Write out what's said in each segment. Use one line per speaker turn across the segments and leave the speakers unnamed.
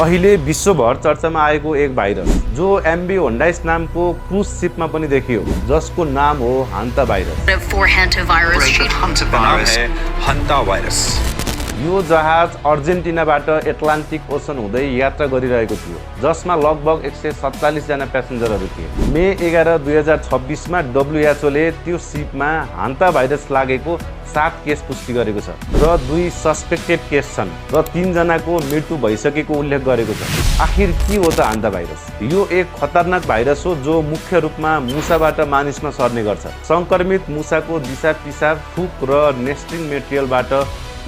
अहिले विश्वभर चर्चामा आएको एक भाइरस जो एमबी होन्डाइस नामको क्रुज शिपमा पनि देखियो, जसको नाम हो हान्ता भाइरस। यो जहाज अर्जेन्टिनाबाट एटलान्टिक ओसन हुँदै यात्रा गरिरहेको थियो, जसमा लगभग 147 जना प्यासेन्जरहरू थिए। मे 11, 2026 मा डब्ल्युएचओले त्यो शिपमा हान्ता भाइरस लागेको 7 केस पुष्टि गरेको छ र 2 सस्पेक्टेड केस छन् र 3 जनाको मृत्यु भइसकेको उल्लेख गरेको छ। आखिर के हो त हान्ता भाइरस? यो एक खतरनाक भाइरस हो जो मुख्य रूपमा मुसाबाट मानिसमा सर्ने गर्छ। संक्रमित मुसाको दिशा पिसाब, थुक र नेस्टिङ मेटेरियलबाट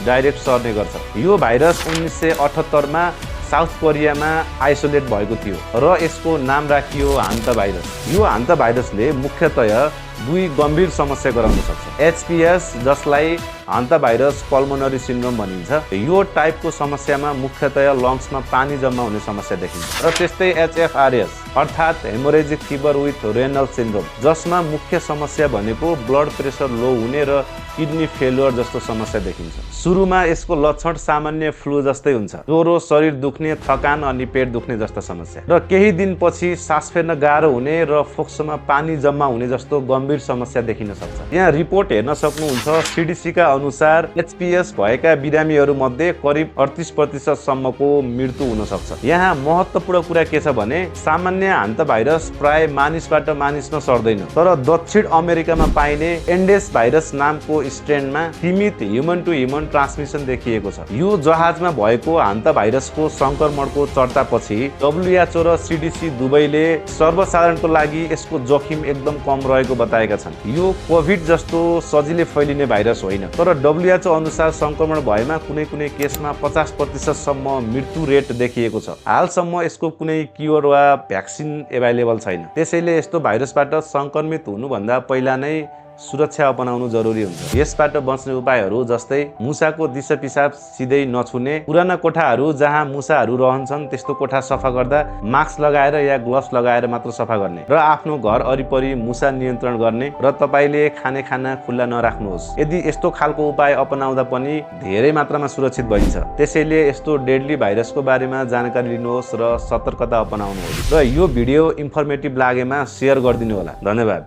डाइरेक्ट सर्ने गर्छ। यो भाइरस 1978 मा साउथ कोरियामा आइसोलेट भएको थियो र यसको नाम राखियो हान्ता भाइरस। यो हान्ता भाइरसले मुख्यतया 2 गम्भीर समस्या गराउन सक्छ। एचपीएस, जसलाई हान्ता भाइरस पल्मोनरी सिन्ड्रोम भनिन्छ, यो टाइपको समस्यामा मुख्यतया लङ्समा पानी जम्मा हुने समस्या देखिन्छ। र त्यस्तै एचएफआरएस अर्थात् haemorrhagic fever with renal syndrome, जसमा मुख्य समस्या भनेको ब्लड प्रेसर लो हुने र किडनी फेलुअर जस्तो समस्या देखिन्छ। सुरुमा यसको लक्षण सामान्य फ्लू जस्तै हुन्छ, ज्वरो, शरीर दुख्ने, थकान अनि पेट दुख्ने जस्ता समस्या, र केही दिनपछि सास फेर्न गाह्रो हुने र फोक्सोमा पानी जम्मा हुने जस्तो गम्भीर समस्या देखिन सक्छ। यहाँ रिपोर्ट हेर्न सक्नुहुन्छ, सीडीसीका अनुसार एचपीएस भएका बिरामीहरू मध्ये करिब 38% सम्मको मृत्यु हुन सक्छ। यहाँ महत्त्वपूर्ण कुरा के छ भने सामान्य हान्ता भाइरस प्राय मानिसबाट मानिसमा सर्दैन, तर दक्षिण अमेरिकामा पाइने एन्डेस भाइरस नामको स्ट्रेनमा सीमित ह्युमन टु ह्युमन ट्रान्समिसन देखिएको छ। यो जहाजमा भएको हान्ता भाइरसको संक्रमणको चर्चापछि डब्ल्युएचओ र सीडीसी दुवैले सर्वसाधारणको लागि यसको जोखिम एकदम कम रहेको बताएका छन्। यो कोभिड जस्तो सजिलै फैलिने भाइरस होइन, तर डब्ल्युएचओ अनुसार संक्रमण भएमा कुनै कुनै केसमा 50% सम्म मृत्यु रेट देखिएको छ। हालसम्म यसको कुनै क्योर वा भ्याक्सिन एभाइलेबल छैन। त्यसैले यस्तो भाइरसबाट संक्रमित हुनुभन्दा पहिला नै सुरक्षा अपनाउनु जरुरी हुन्छ। यसबाट बच्ने उपायहरू जस्तै मुसाको दिशा पिसाब सिधै नछुने, पुराना कोठाहरू जहाँ मुसाहरू रहन्छन् त्यस्तो कोठा सफा गर्दा मास्क लगाएर या ग्लोभ्स लगाएर मात्र सफा गर्ने, र आफ्नो घर वरिपरि मुसा नियन्त्रण गर्ने, र तपाईले खाने खाना खुल्ला नराख्नुहोस्। यदि यस्तो खालको उपाय अपनाउँदा पनि धेरै मात्रामा सुरक्षित भइन्छ। त्यसैले यस्तो डेडली भाइरसको बारेमा जानकारी लिनुहोस् र सतर्कता अपनाउनुहोस्। र यो भिडियो इन्फर्मेटिभ लागेमा शेयर गरिदिनु होला। धन्यवाद।